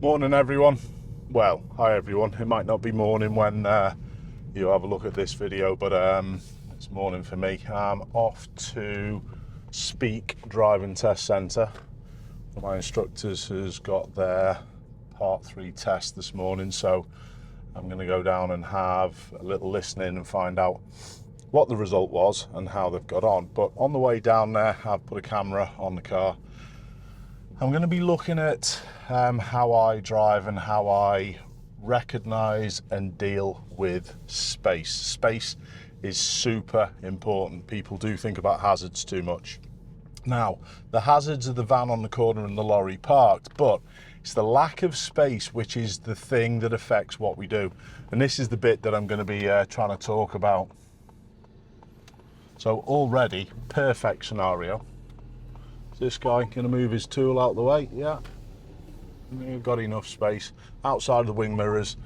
Morning everyone. Well, hi everyone. It might not be morning when you have a look at this video, but it's morning for me. I'm off to Speak Driving Test Centre. My instructors has got their part 3 test this morning, so I'm going to go down and have a little listening and find out what the result was and how they've got on. But on the way down there, I've put a camera on the car. I'm going to be looking at how I drive and how I recognise and deal with space. Space is super important. People do think about hazards too much. Now, the hazards are the van on the corner and the lorry parked, but it's the lack of space which is the thing that affects what we do. And this is the bit that I'm going to be trying to talk about. So already, perfect scenario. This guy going to move his tool out of the way. Yeah, you've got enough space. Outside of the wing mirrors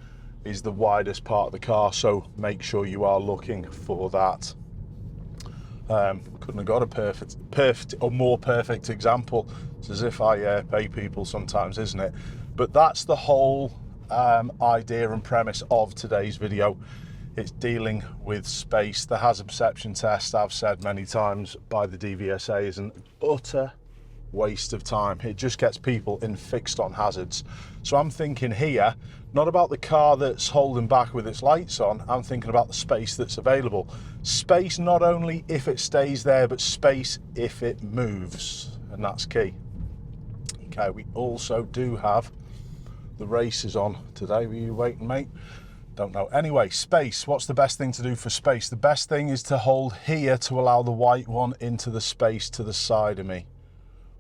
is the widest part of the car, so make sure you are looking for that. Couldn't have got a perfect or more perfect example. It's as if I pay people sometimes, isn't it? But that's the whole idea and premise of today's video. It's dealing with space. The hazard perception test, I've said many times, by the DVSA is an utter waste of time. It just gets people fixed on hazards. So I'm thinking here, not about the car that's holding back with its lights on, I'm thinking about the space that's available. Space not only if it stays there, but space if it moves, and that's key. Okay, we also do have the races on today. Were you waiting, mate? Don't know. Anyway, space. What's the best thing to do for space? The best thing is to hold here to allow the white one into the space to the side of me.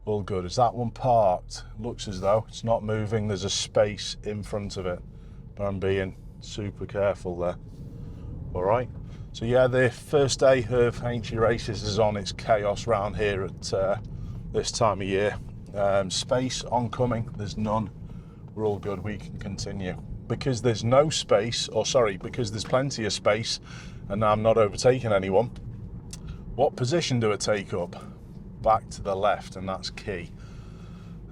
All good. Is that one parked? Looks as though it's not moving. There's a space in front of it, but I'm being super careful there. All right. So yeah, the first day of Ancient Races is on. It's chaos round here at this time of year. Space oncoming. There's none. We're all good. We can continue. Because there's no space, or sorry, because there's plenty of space and I'm not overtaking anyone, what position do I take up? Back to the left, and that's key.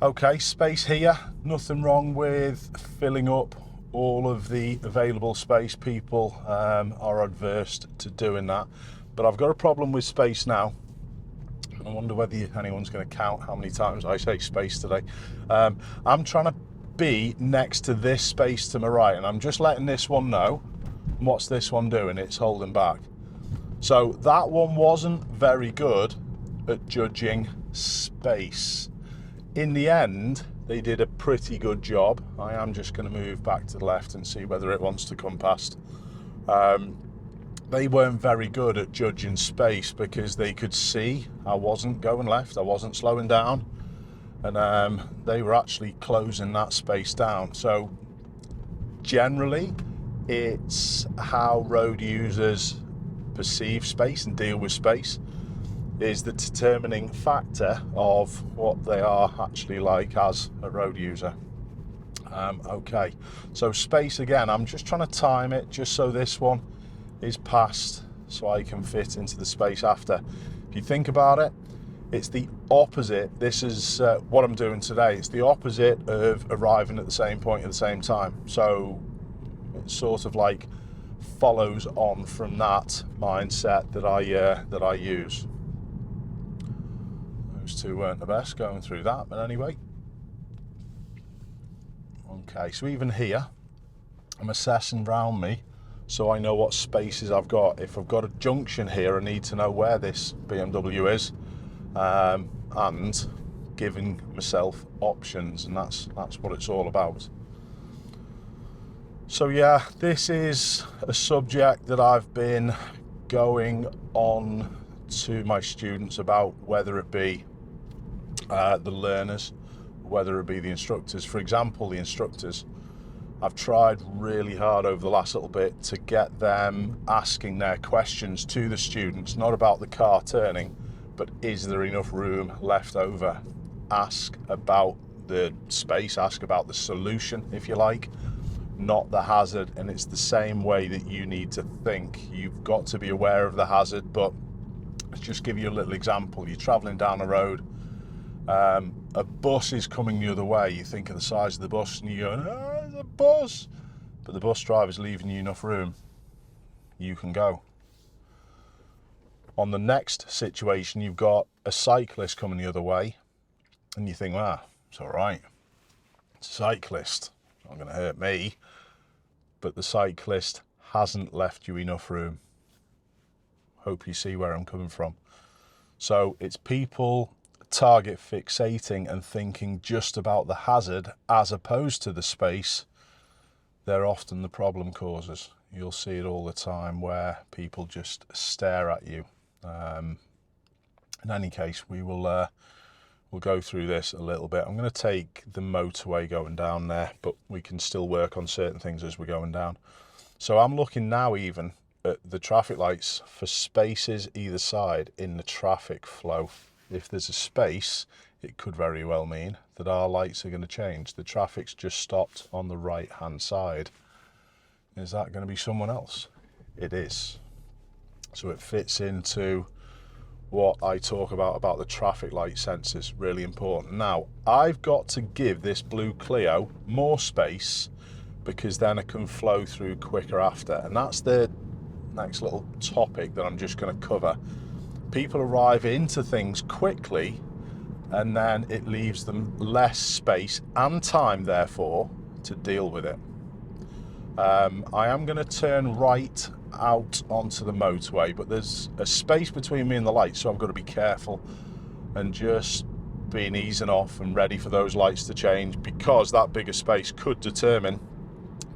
Okay, space here, nothing wrong with filling up all of the available space. People are adverse to doing that, but I've got a problem with space now. I wonder whether anyone's going to count how many times I say space today. I'm trying to be next to this space to my right, and I'm just letting this one know. What's this one doing? It's holding back. So that one wasn't very good at judging space. In the end, they did a pretty good job. I am just going to move back to the left and see whether it wants to come past. They weren't very good at judging space because they could see I wasn't going left, I wasn't slowing down, and they were actually closing that space down. So generally, it's how road users perceive space and deal with space is the determining factor of what they are actually like as a road user. Okay, so space again, I'm just trying to time it just so this one is passed so I can fit into the space after. If you think about it, it's the opposite. This is what I'm doing today. It's the opposite of arriving at the same point at the same time. So it sort of like follows on from that mindset that I use. Those two weren't the best going through that, but anyway. Okay, so even here, I'm assessing round me so I know what spaces I've got. If I've got a junction here, I need to know where this BMW is, and giving myself options, and that's what it's all about. So yeah, this is a subject that I've been going on to my students about, whether it be the learners, whether it be the instructors. For example, the instructors, I've tried really hard over the last little bit to get them asking their questions to the students, not about the car turning, but is there enough room left over? Ask about the space, ask about the solution, if you like, not the hazard. And it's the same way that you need to think. You've got to be aware of the hazard, but let's just give you a little example. You're traveling down a road A bus is coming the other way. You think of the size of the bus and you go, oh, there's a bus. But the bus driver's leaving you enough room. You can go. On the next situation, you've got a cyclist coming the other way. And you think, well, it's all right. It's a cyclist. It's not going to hurt me. But the cyclist hasn't left you enough room. Hope you see where I'm coming from. So it's people target fixating and thinking just about the hazard as opposed to the space. They're often the problem causers. You'll see it all the time where people just stare at you. In any case, we'll go through this a little bit. I'm going to take the motorway going down there, but we can still work on certain things as we're going down. So I'm looking now even at the traffic lights for spaces either side in the traffic flow. If there's a space, it could very well mean that our lights are going to change. The traffic's just stopped on the right-hand side. Is that going to be someone else? It is. So it fits into what I talk about the traffic light sensors. Really important. Now, I've got to give this blue Clio more space because then it can flow through quicker after. And that's the next little topic that I'm just going to cover. People arrive into things quickly and then it leaves them less space and time, therefore, to deal with it. I am going to turn right out onto the motorway, but there's a space between me and the lights, so I've got to be careful and just being easing off and ready for those lights to change, because that bigger space could determine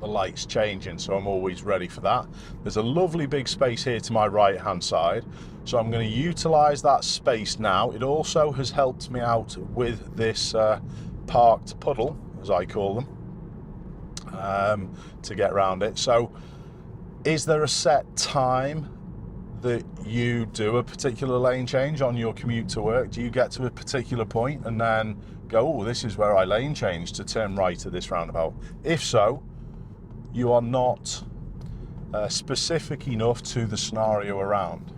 the lights changing, so I'm always ready for that. There's a lovely big space here to my right hand side, so I'm going to utilize that space now. It also has helped me out with this parked puddle, as I call them, to get around it. So is there a set time that you do a particular lane change on your commute to work? Do you get to a particular point and then go, oh, this is where I lane change to turn right at this roundabout? If so, you are not specific enough to the scenario around.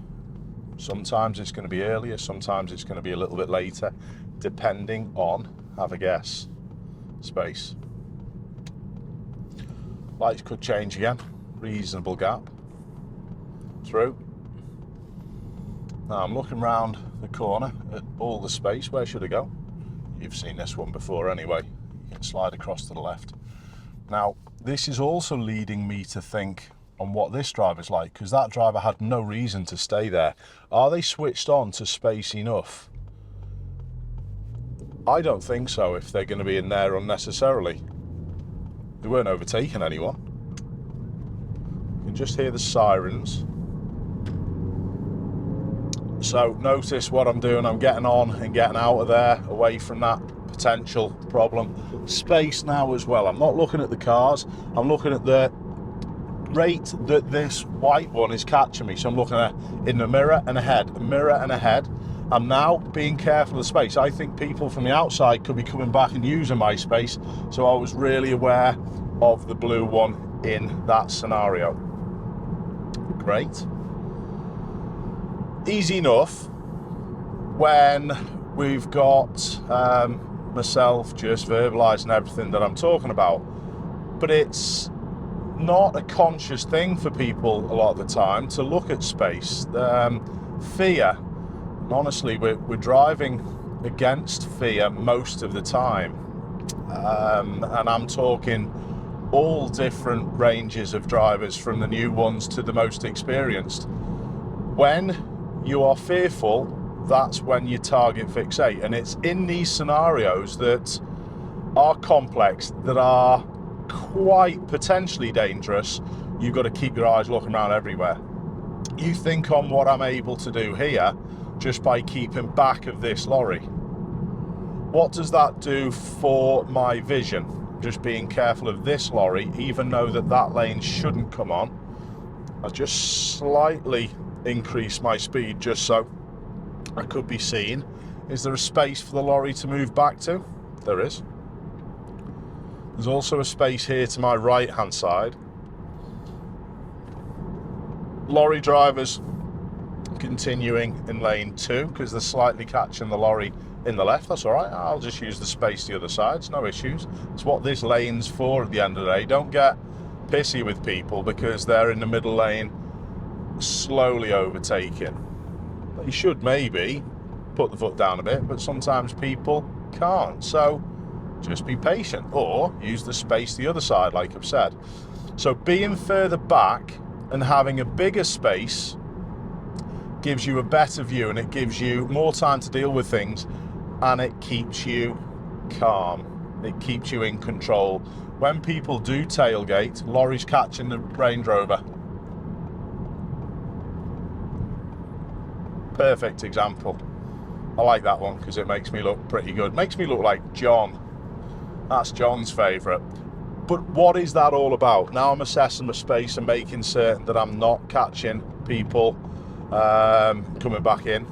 Sometimes it's going to be earlier, sometimes it's going to be a little bit later, depending on, have a guess, space. Lights could change again, reasonable gap through. Now I'm looking round the corner at all the space. Where should I go? You've seen this one before anyway. You can slide across to the left. Now, this is also leading me to think on what this driver's like, because that driver had no reason to stay there. Are they switched on to space enough? I don't think so, if they're going to be in there unnecessarily. They weren't overtaking anyone. You can just hear the sirens. So notice what I'm doing. I'm getting on and getting out of there, away from that potential problem. Space now as well. I'm not looking at the cars. I'm looking at the rate that this white one is catching me. So I'm looking at in the mirror and ahead, a mirror and ahead. I'm now being careful of space. I think people from the outside could be coming back and using my space. So I was really aware of the blue one in that scenario. Great. Easy enough when we've got myself just verbalizing everything that I'm talking about, but it's not a conscious thing for people a lot of the time to look at space. Fear, and honestly, we're driving against fear most of the time, and I'm talking all different ranges of drivers, from the new ones to the most experienced. When you are fearful, that's when you target fixate, and it's in these scenarios that are complex, that are quite potentially dangerous. You've got to keep your eyes looking around everywhere. You think on what I'm able to do here just by keeping back of this lorry. What does that do for my vision? Just being careful of this lorry, even though that lane shouldn't come on. I'll just slightly increase my speed just so I could be seen. Is there a space for the lorry to move back to? There is. There's also a space here to my right hand side. Lorry drivers continuing in lane 2 because they're slightly catching the lorry in the left, that's all right. I'll just use the space the other side, it's no issues. It's what this lane's for at the end of the day. Don't get pissy with people because they're in the middle lane slowly overtaking. You should maybe put the foot down a bit, but sometimes people can't. So just be patient, or use the space the other side, like I've said. So being further back and having a bigger space gives you a better view, and it gives you more time to deal with things, and it keeps you calm. It keeps you in control. When people do tailgate, lorries catching the Range Rover. Perfect example. I like that one because it makes me look pretty good. Makes me look like John. That's John's favourite. But what is that all about? Now I'm assessing my space and making certain that I'm not catching people coming back in.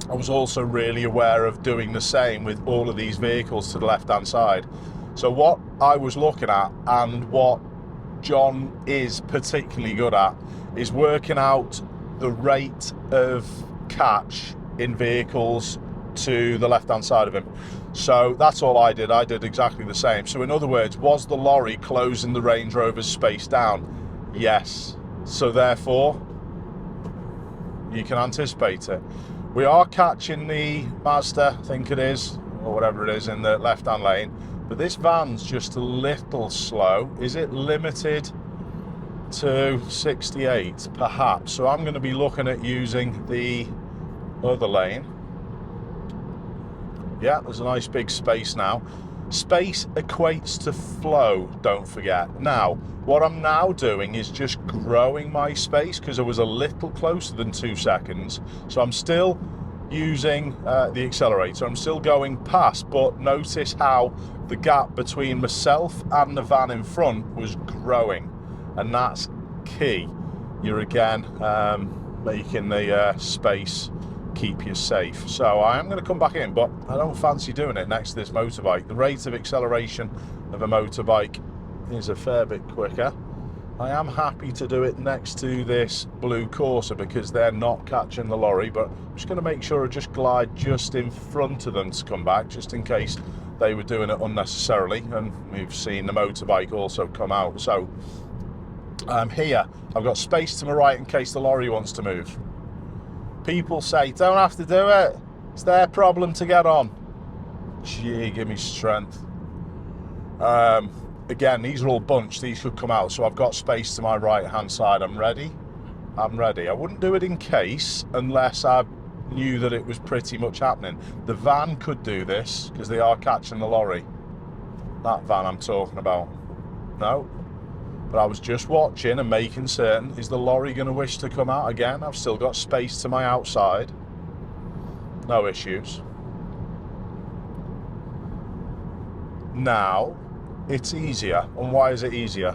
I was also really aware of doing the same with all of these vehicles to the left hand side. So what I was looking at, and what John is particularly good at, is working out the rate of catch in vehicles to the left hand side of him. So that's all I did. I did exactly the same. So in other words, was the lorry closing the Range Rover's space down? Yes. So therefore, you can anticipate it. We are catching the Mazda, I think it is, or whatever it is, in the left hand lane, but this van's just a little slow. Is it limited to 68 perhaps? So I'm going to be looking at using the other lane. Yeah, there's a nice big space now. Space equates to flow, don't forget. Now, what I'm now doing is just growing my space because I was a little closer than 2 seconds. So I'm still using the accelerator. I'm still going past, but notice how the gap between myself and the van in front was growing. And that's key. You're again making the space keep you safe. So I am going to come back in, but I don't fancy doing it next to this motorbike. The rate of acceleration of a motorbike is a fair bit quicker. I am happy to do it next to this blue Corsa because they're not catching the lorry, but I'm just going to make sure I just glide just in front of them to come back, just in case they were doing it unnecessarily. And we've seen the motorbike also come out. So I'm here. I've got space to my right in case the lorry wants to move. People say, don't have to do it. It's their problem to get on. Gee, give me strength. Again, these are all bunched. These could come out. So I've got space to my right-hand side. I'm ready. I'm ready. I wouldn't do it in case unless I knew that it was pretty much happening. The van could do this because they are catching the lorry. That van I'm talking about. No. But I was just watching and making certain, is the lorry going to wish to come out again? I've still got space to my outside. No issues. Now, it's easier. And why is it easier?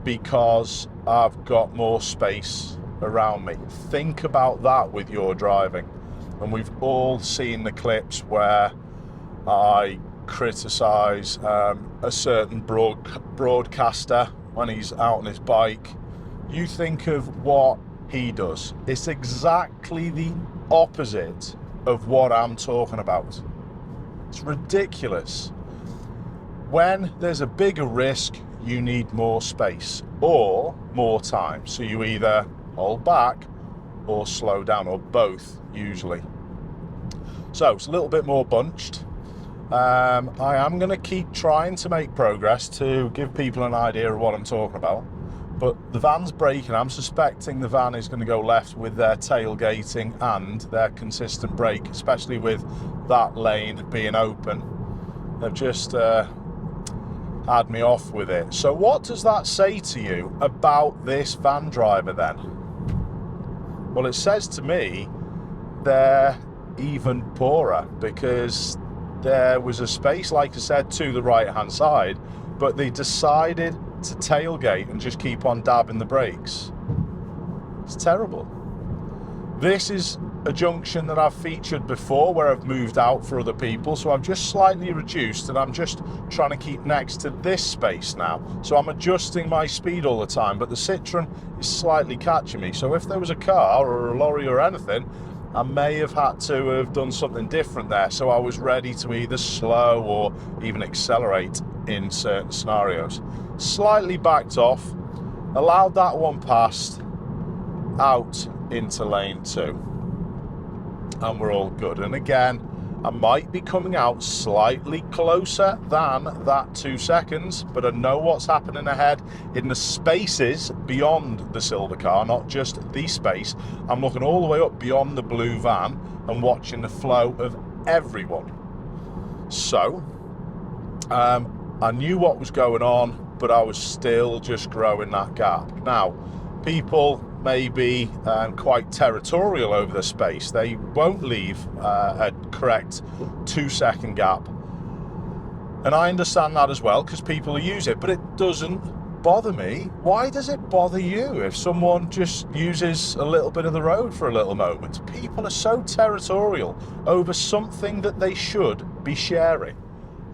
Because I've got more space around me. Think about that with your driving. And we've all seen the clips where I criticise a certain broadcaster when he's out on his bike. You think of what he does. It's exactly the opposite of what I'm talking about. It's ridiculous. When there's a bigger risk, you need more space or more time. So you either hold back or slow down, or both usually. So it's a little bit more bunched. I am going to keep trying to make progress to give people an idea of what I'm talking about. But the van's braking. I'm suspecting the van is going to go left with their tailgating and their consistent brake, especially with that lane being open. They've just had me off with it. So what does that say to you about this van driver then? Well, it says to me they're even poorer because there was a space, like I said, to the right hand side, but they decided to tailgate and just keep on dabbing the brakes. It's terrible. This is a junction that I've featured before where I've moved out for other people, so I've just slightly reduced and I'm just trying to keep next to this space now. So I'm adjusting my speed all the time, but the Citroen is slightly catching me. So if there was a car or a lorry or anything, I may have had to have done something different there, so I was ready to either slow or even accelerate in certain scenarios. Slightly backed off, allowed that one past, out into lane 2, and we're all good. And again, I might be coming out slightly closer than that 2 seconds, but I know what's happening ahead in the spaces beyond the silver car, not just the space. I'm looking all the way up beyond the blue van and watching the flow of everyone. So, I knew what was going on, but I was still just growing that gap. Now, people may be quite territorial over the space. They won't leave a correct 2 second gap. And I understand that as well, because people use it, but it doesn't bother me. Why does it bother you if someone just uses a little bit of the road for a little moment? People are so territorial over something that they should be sharing.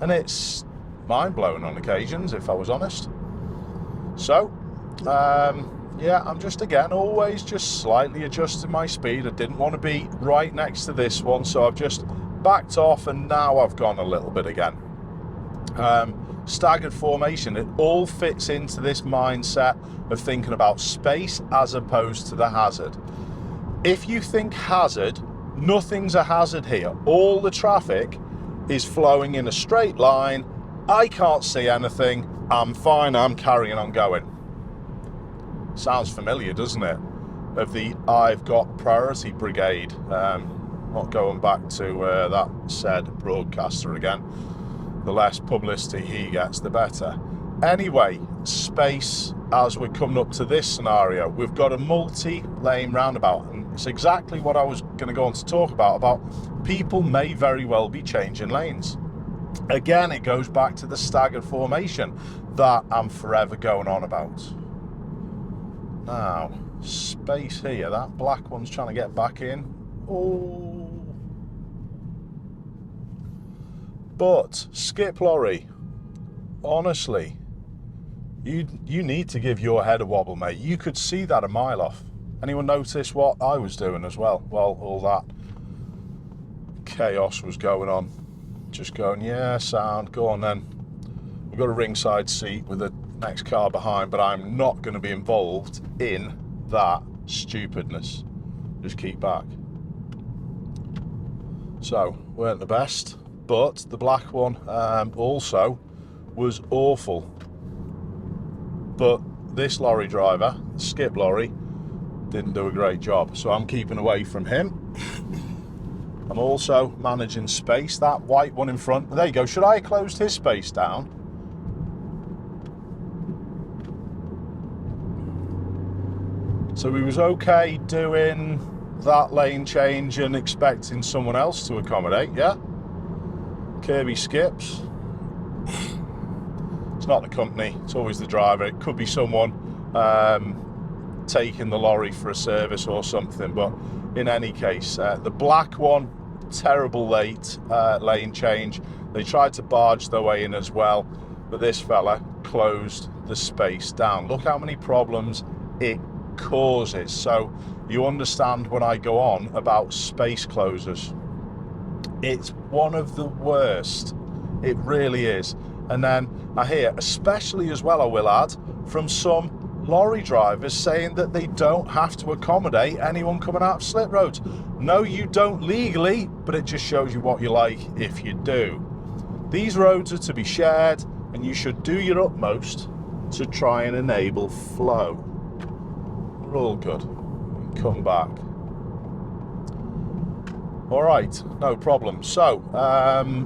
And it's mind-blowing on occasions, if I was honest. So, yeah, I'm just, again, always just slightly adjusting my speed. I didn't want to be right next to this one, so I've just backed off, and now I've gone a little bit again. Staggered formation, it all fits into this mindset of thinking about space as opposed to the hazard. If you think hazard, nothing's a hazard here. All the traffic is flowing in a straight line. I can't see anything. I'm fine, I'm carrying on going. Sounds familiar, doesn't it? Of the I've got priority brigade. Not going back to that said broadcaster again. The less publicity he gets, the better. Anyway, space, as we're coming up to this scenario, we've got a multi-lane roundabout, and it's exactly what I was going to go on to talk about people may very well be changing lanes. Again, it goes back to the staggered formation that I'm forever going on about. Now, space here, that black one's trying to get back in. Oh. But, skip lorry, honestly, you need to give your head a wobble, mate. You could see that a mile off. Anyone notice what I was doing as well? Well, all that chaos was going on. Just going, yeah, sound, go on then. We've got a ringside seat with the next car behind, but I'm not going to be involved in that stupidness. Just keep back. So, weren't the best, but the black one also was awful. But this lorry driver, skip lorry, didn't do a great job, so I'm keeping away from him. I'm also managing space. That white one in front, there you go. Should I have closed his space down? So he was okay doing that lane change and expecting someone else to accommodate, yeah? Kirby skips. It's not the company, it's always the driver. It could be someone taking the lorry for a service or something, but in any case, the black one, terrible late lane change. They tried to barge their way in as well, but this fella closed the space down. Look how many problems it causes. So you understand when I go on about space closures. It's one of the worst. It really is. And then I hear, especially as well, I will add, from some lorry drivers saying that they don't have to accommodate anyone coming out of slip roads. No, you don't legally, but it just shows you what you like if you do. These roads are to be shared, and you should do your utmost to try and enable flow. We're all good. Come back. All right, no problem. So,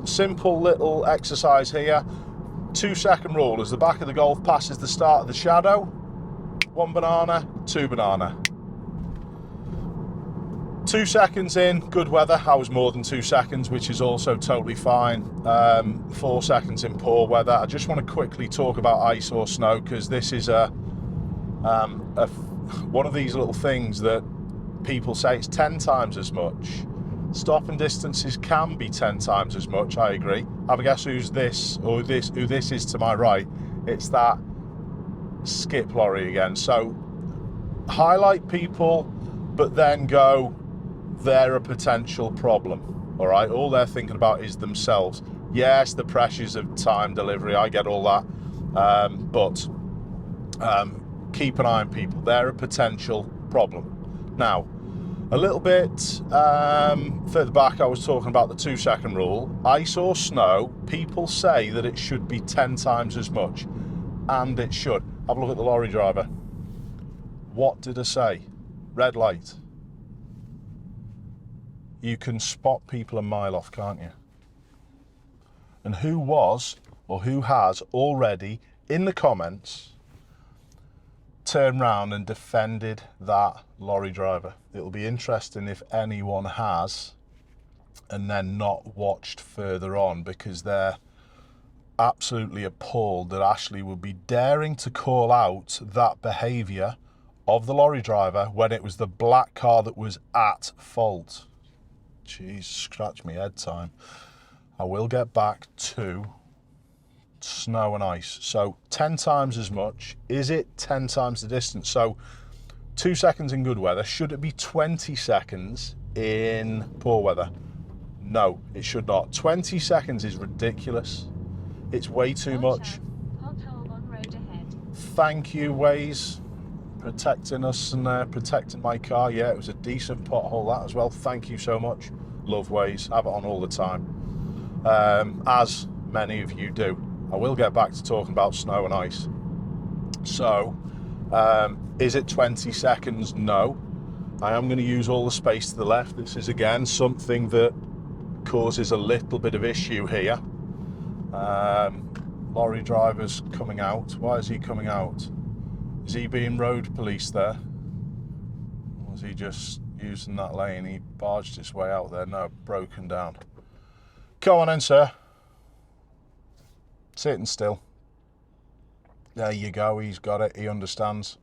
simple little exercise here. 2 second rule. As the back of the Golf passes the start of the shadow, 1 banana, 2 banana. 2 seconds in, good weather. I was more than 2 seconds, which is also totally fine. 4 seconds in poor weather. I just want to quickly talk about ice or snow, because this is one of these little things that people say it's 10 times as much. Stopping distances can be 10 times as much, I agree. Have a guess who's this, or who this is to my right. It's that skip lorry again. So highlight people, but then go they're a potential problem, all right? All they're thinking about is themselves. Yes, the pressures of time delivery, I get all that, but keep an eye on people. They're a potential problem. Now, a little bit further back, I was talking about the 2-second rule. Ice or snow, people say that it should be 10 times as much, and it should. Have a look at the lorry driver. What did I say? Red light. You can spot people a mile off, can't you? And who was, or who has already, in the comments, turned round and defended that lorry driver? It'll be interesting if anyone has, and then not watched further on, because they're absolutely appalled that Ashley would be daring to call out that behaviour of the lorry driver when it was the black car that was at fault. Jeez, scratch me head time. I will get back to snow and ice. So 10 times as much. Is it 10 times the distance? So 2 seconds in good weather. Should it be 20 seconds in poor weather? No, it should not. 20 seconds is ridiculous. It's way too much. Pothole on road ahead. Thank you, Waze, protecting us and protecting my car. Yeah, it was a decent pothole, that as well. Thank you so much. Love Waze, have it on all the time, as many of you do. I will get back to talking about snow and ice. So, is it 20 seconds? No. I am going to use all the space to the left. This is, again, something that causes a little bit of issue here. Lorry driver's coming out. Why is he coming out? Is he being road police there? Or was he just using that lane? He barged his way out there. No, broken down. Come on then, sir. Sitting still. There you go. He's got it. He understands.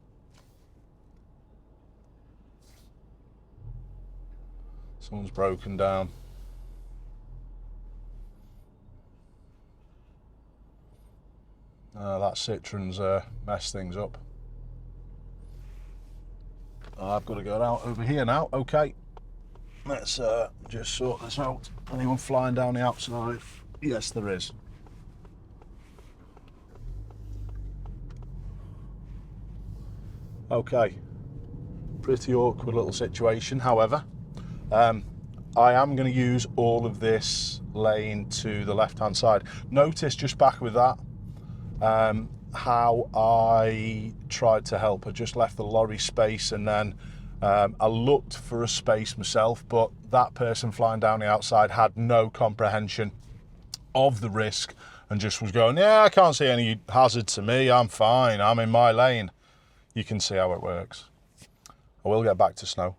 Someone's broken down. That Citroen's messed things up. I've got to go out over here now. Okay, let's just sort this out. Anyone flying down the outside? Yes, there is. Okay, pretty awkward little situation. However, I am going to use all of this lane to the left-hand side. Notice just back with that, how I tried to help. I just left the lorry space, and then I looked for a space myself, but that person flying down the outside had no comprehension of the risk and just was going, yeah, I can't see any hazard to me, I'm fine, I'm in my lane. You can see how it works. I will get back to snow.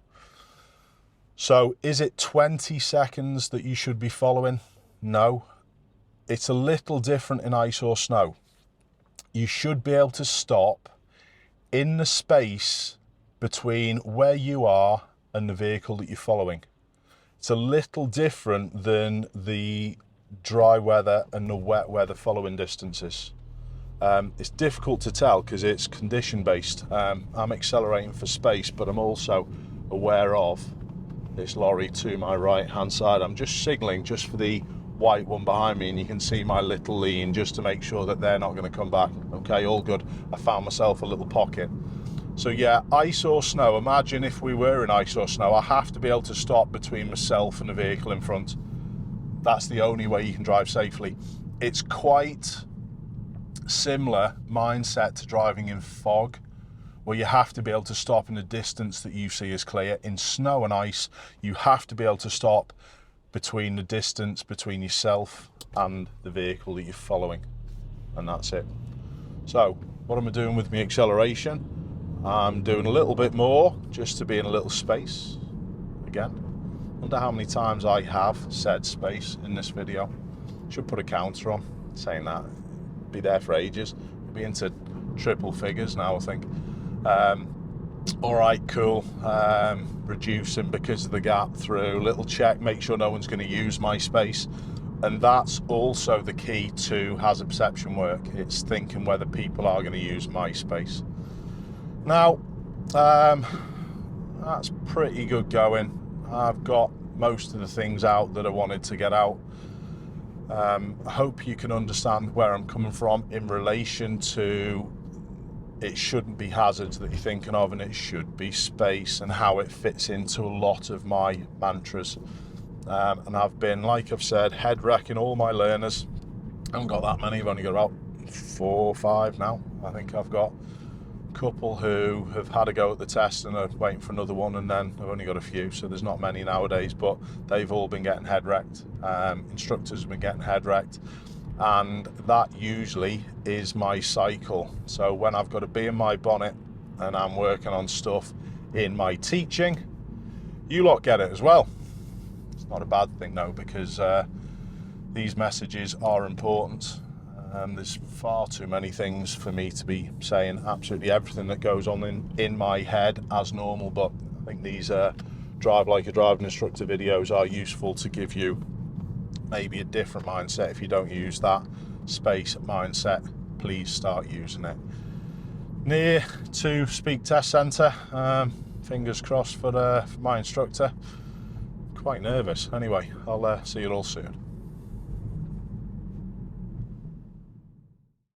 So is it 20 seconds that you should be following? No. It's a little different in ice or snow. You should be able to stop in the space between where you are and the vehicle that you're following. It's a little different than the dry weather and the wet weather following distances. It's difficult to tell because it's condition based. I'm accelerating for space, but I'm also aware of this lorry to my right hand side. I'm just signalling just for the white one behind me, and you can see my little lean just to make sure that they're not going to come back. Okay, all good. I found myself a little pocket. So yeah, ice or snow. Imagine if we were in ice or snow, I have to be able to stop between myself and the vehicle in front. That's the only way you can drive safely. It's quite similar mindset to driving in fog, where you have to be able to stop in a distance that you see is clear. In snow and ice, you have to be able to stop between the distance between yourself and the vehicle that you're following, and that's it. So what am I doing with my acceleration? I'm doing a little bit more just to be in a little space. Again, wonder how many times I have said space in this video. Should put a counter on saying that. Be there for ages. Be into triple figures now, I think. All right, cool. Reducing because of the gap through. Little check, make sure no one's going to use my space. And that's also the key to hazard perception work. It's thinking whether people are going to use my space. Now, that's pretty good going. I've got most of the things out that I wanted to get out. I hope you can understand where I'm coming from in relation to it shouldn't be hazards that you're thinking of, and it should be space, and how it fits into a lot of my mantras. And I've been, like I've said, head wrecking all my learners. I haven't got that many, I've only got about 4 or 5 now. I think I've got a couple who have had a go at the test and are waiting for another one, and then I've only got a few, so there's not many nowadays, but they've all been getting head wrecked. Instructors have been getting head wrecked, and that usually is my cycle. So when I've got to be in my bonnet and I'm working on stuff in my teaching, you lot get it as well. It's not a bad thing though, because these messages are important. There's far too many things for me to be saying absolutely everything that goes on in my head as normal, but I think these Drive Like a Driving Instructor videos are useful to give you maybe a different mindset. If you don't use that space mindset, please start using it. Near to Speak Test Centre, fingers crossed for my instructor. Quite nervous. Anyway, I'll see you all soon.